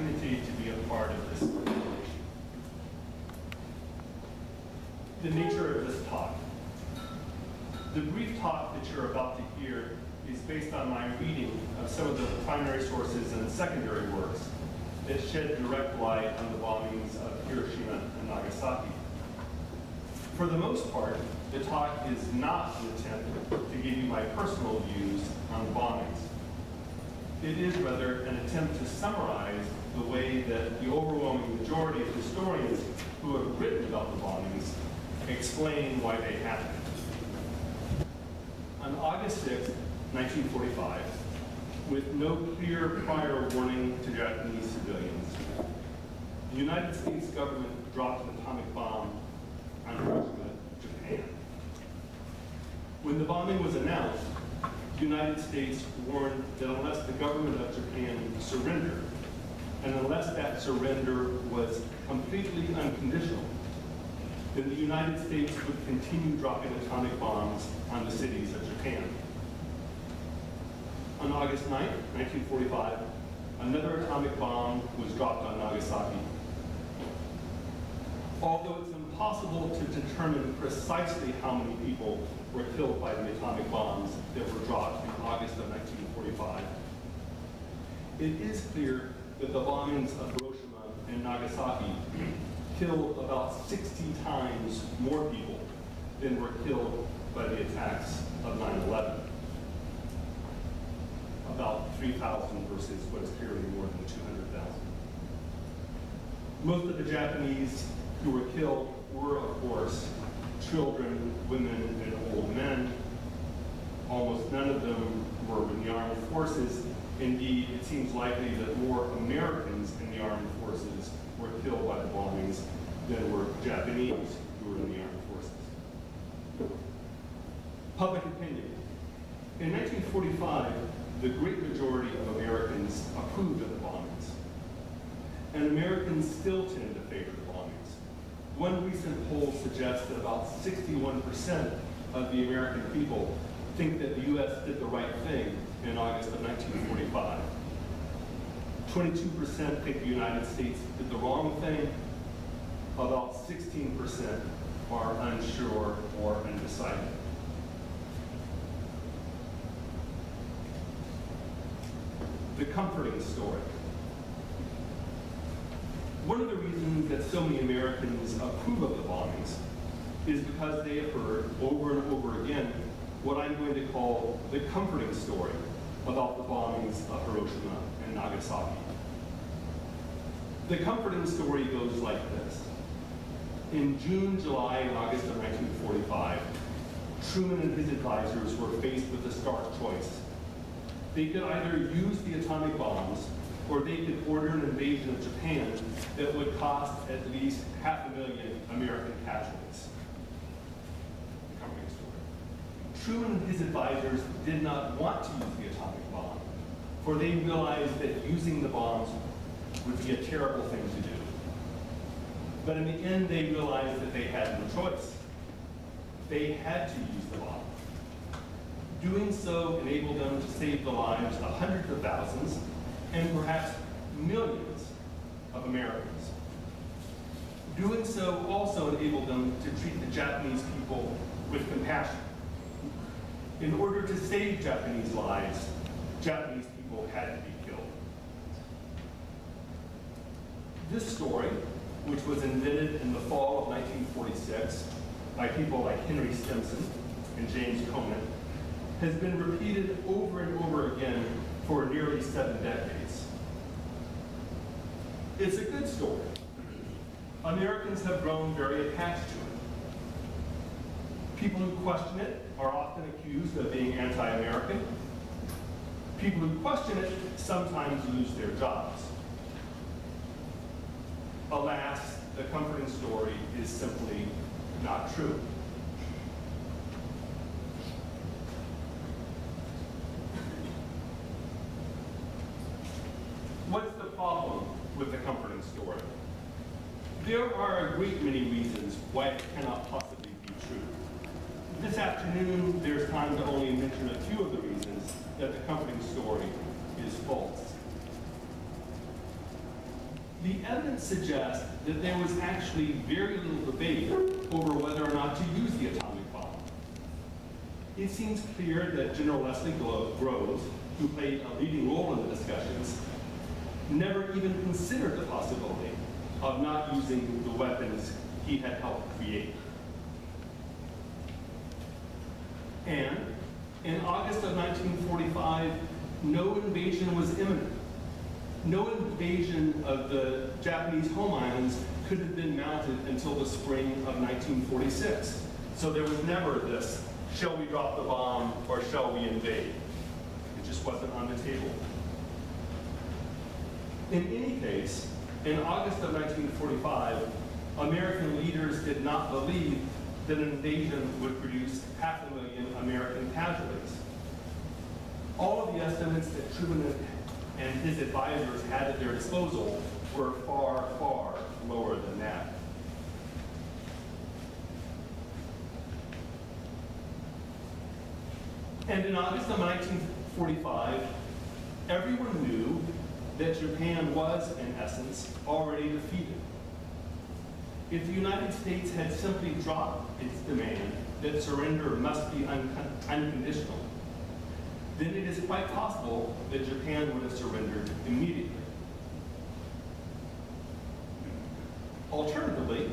opportunity to be a part of this celebration. The nature of this talk. The brief talk that you're about to hear is based on my reading of some of the primary sources and secondary works that shed direct light on the bombings of Hiroshima and Nagasaki. For the most part, the talk is not an attempt to give you my personal views on the bombings. It is rather an attempt to summarize the way that the overwhelming majority of historians who have written about the bombings explain why they happened. On August 6, 1945, with no clear prior warning to Japanese civilians, the United States government dropped an atomic bomb on Hiroshima, Japan. When the bombing was announced, the United States warned that unless the government of Japan surrendered, and unless that surrender was completely unconditional, then the United States would continue dropping atomic bombs on the cities of Japan. On August 9, 1945, another atomic bomb was dropped on Nagasaki. Although it's impossible to determine precisely how many people were killed by the atomic bombs that were dropped in August of 1945, it is clear that the bombings of Hiroshima and Nagasaki killed about 60 times more people than were killed by the attacks of 9/11. About 3,000 versus what is clearly more than 200,000. Most of the Japanese who were killed were, of course, children, women, and old men. Almost none of them were in the armed forces. Indeed, it seems likely that more Americans in the armed forces were killed by the bombings than were Japanese who were in the armed forces. Public opinion. In 1945, the great majority of Americans approved of the bombings. And Americans still tend to favor the bombings. One recent poll suggests that about 61% of the American people think that the U.S. did the right thing in August of 1945. 22% think the United States did the wrong thing. About 16% are unsure or undecided. The comforting story. One of the reasons that so many Americans approve of the bombings is because they have heard over and over again what I'm going to call the comforting story about the bombings of Hiroshima and Nagasaki. The comforting story goes like this. In June, July, and August of 1945, Truman and his advisors were faced with a stark choice. They could either use the atomic bombs, or they could order an invasion of Japan that would cost at least 500,000 American casualties. The comforting story. Truman and his advisors did not want to use the atomic bomb, for they realized that using the bombs would be a terrible thing to do. But in the end, they realized that they had no choice. They had to use the bomb. Doing so enabled them to save the lives of hundreds of thousands and perhaps millions of Americans. Doing so also enabled them to treat the Japanese people with compassion. In order to save Japanese lives, Japanese people had to be killed. This story, which was invented in the fall of 1946 by people like Henry Stimson and James Conant, has been repeated over and over again for nearly 7 decades. It's a good story. Americans have grown very attached to it. People who question it are often accused of being anti-American. People who question it sometimes lose their jobs. Alas, the comforting story is simply not true. What's the problem with the comforting story? There are a great many reasons why it cannot possibly be true. This afternoon, there's time to only mention a few of the reasons that the comforting story is false. evidence suggests that there was actually very little debate over whether or not to use the atomic bomb. It seems clear that General Leslie Groves, who played a leading role in the discussions, never even considered the possibility of not using the weapons he had helped create. And in August of 1945, no invasion was imminent. No invasion of the Japanese home islands could have been mounted until the spring of 1946. So there was never this, shall we drop the bomb or shall we invade? It just wasn't on the table. In any case, in August of 1945, American leaders did not believe that an invasion would produce 500,000 American casualties. All of the estimates that Truman and his advisors had at their disposal were far, far lower than that. And in August of 1945, everyone knew that Japan was, in essence, already defeated. If the United States had simply dropped its demand that surrender must be unconditional, then it is quite possible that Japan would have surrendered immediately. Alternatively,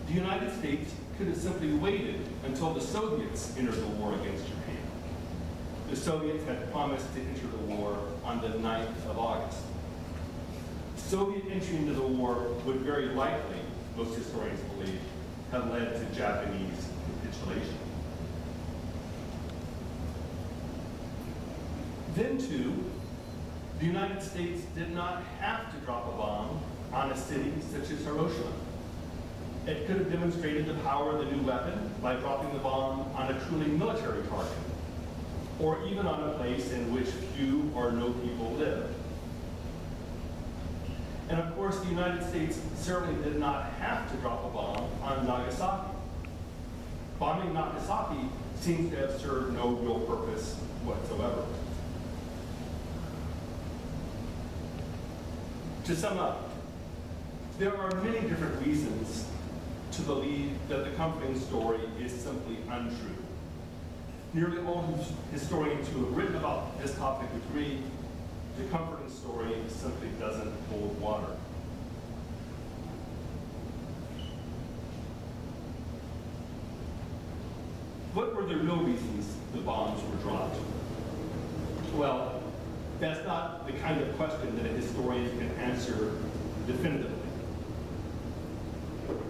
the United States could have simply waited until the Soviets entered the war against Japan. The Soviets had promised to enter the war on the 9th of August. Soviet entry into the war would very likely, most historians believe, have led to Japanese capitulation. Then, too, the United States did not have to drop a bomb on a city such as Hiroshima. It could have demonstrated the power of the new weapon by dropping the bomb on a truly military target, or even on a place in which few or no people live. And of course, the United States certainly did not have to drop a bomb on Nagasaki. Bombing Nagasaki seems to have served no real purpose whatsoever. To sum up, there are many different reasons to believe that the comforting story is simply untrue. Nearly all historians who have written about this topic agree the comforting story simply doesn't hold water. What were the real reasons the bombs were dropped? Well, that's not the kind of question that a historian can answer definitively.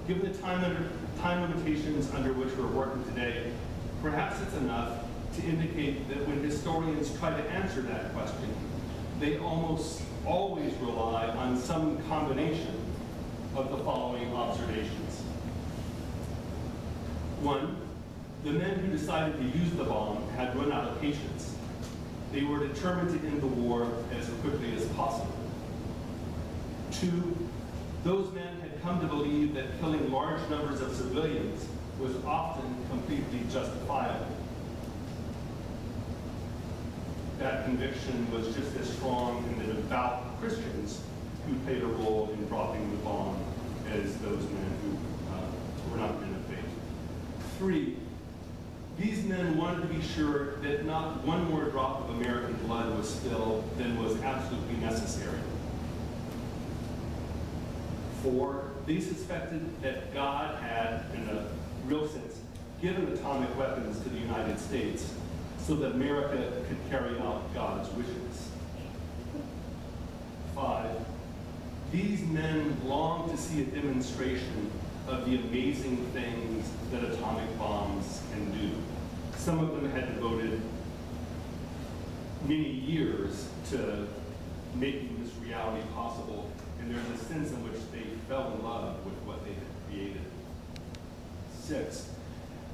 Given the time limitations under which we're working today, perhaps it's enough to indicate that when historians try to answer that question, they almost always rely on some combination of the following observations. One, the men who decided to use the bomb had run out of patience. They were determined to end the war as quickly as possible. Two, those men had come to believe that killing large numbers of civilians was often completely justifiable. That conviction was just as strong in the devout Christians who played a role in dropping the bomb as those men who were not men of faith. Three, these men wanted to be sure that not one more drop of American blood was spilled than was absolutely necessary. Four, they suspected that God had, in a real sense, given atomic weapons to the United States so that America could carry out God's wishes. Five, these men longed to see a demonstration of the amazing things that atomic bombs can do. Some of them had devoted many years to making this reality possible, and there's a sense in which they fell in love with what they had created. Six,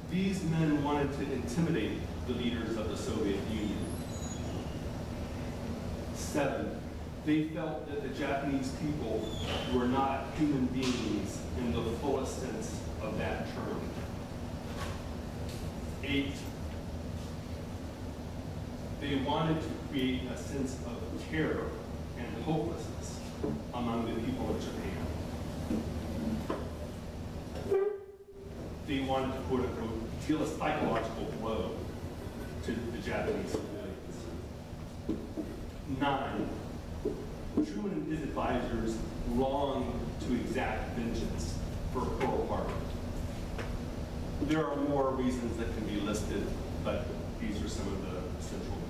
these men wanted to intimidate the leaders of the Soviet Union. Seven, they felt that the Japanese people were not human beings in the fullest sense of that term. Eight, they wanted to create a sense of terror and hopelessness among the people of Japan. They wanted to, quote unquote, deal a psychological blow to the Japanese civilians. 9, Truman and his advisors longed to exact vengeance for Pearl Harbor. There are more reasons that can be listed, but these are some of the essential ones.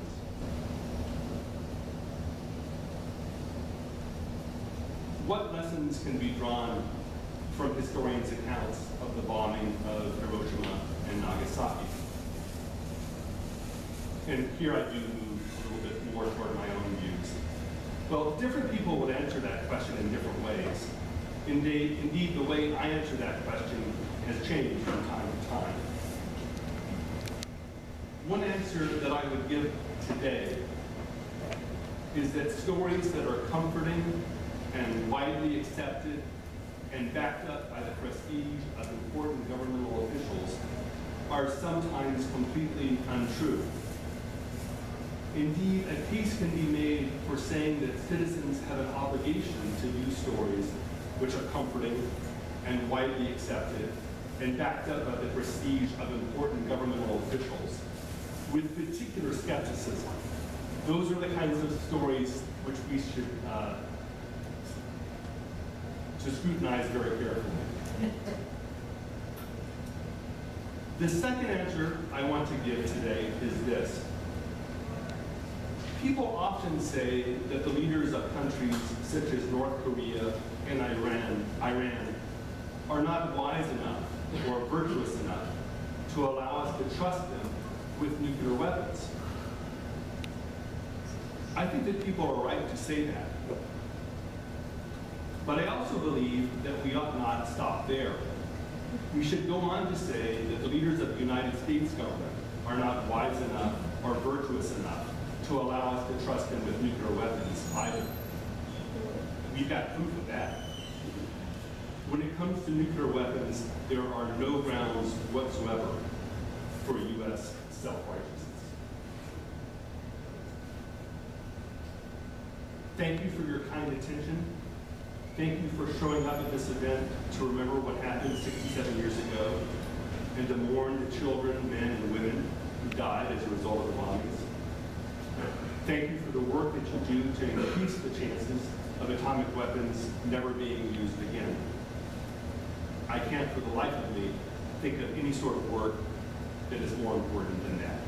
What lessons can be drawn from historians' accounts of the bombing of Hiroshima and Nagasaki? And here I do move a little bit more toward my own views. Well, different people would answer that question in different ways. Indeed, the way I answer that question has changed from time to time. One answer that I would give today is that stories that are comforting and widely accepted and backed up by the prestige of important governmental officials are sometimes completely untrue. Indeed, a case can be made for saying that citizens have an obligation to use stories which are comforting and widely accepted and backed up by the prestige of important governmental officials with particular skepticism. Those are the kinds of stories which we should scrutinize very carefully. The second answer I want to give today is this. People often say that the leaders of countries such as North Korea and Iran are not wise enough or virtuous enough to allow us to trust them with nuclear weapons. I think that people are right to say that. But I also believe that we ought not stop there. We should go on to say that the leaders of the United States government are not wise enough or virtuous enough to allow us to trust them with nuclear weapons either. We've got proof of that. When it comes to nuclear weapons, there are no grounds whatsoever for U.S. self-righteousness. Thank you for your kind attention. Thank you for showing up at this event to remember what happened 67 years ago and to mourn the children, men, and women who died as a result of the bombings. Thank you for the work that you do to increase the chances of atomic weapons never being used again. I can't for the life of me think of any sort of work that is more important than that.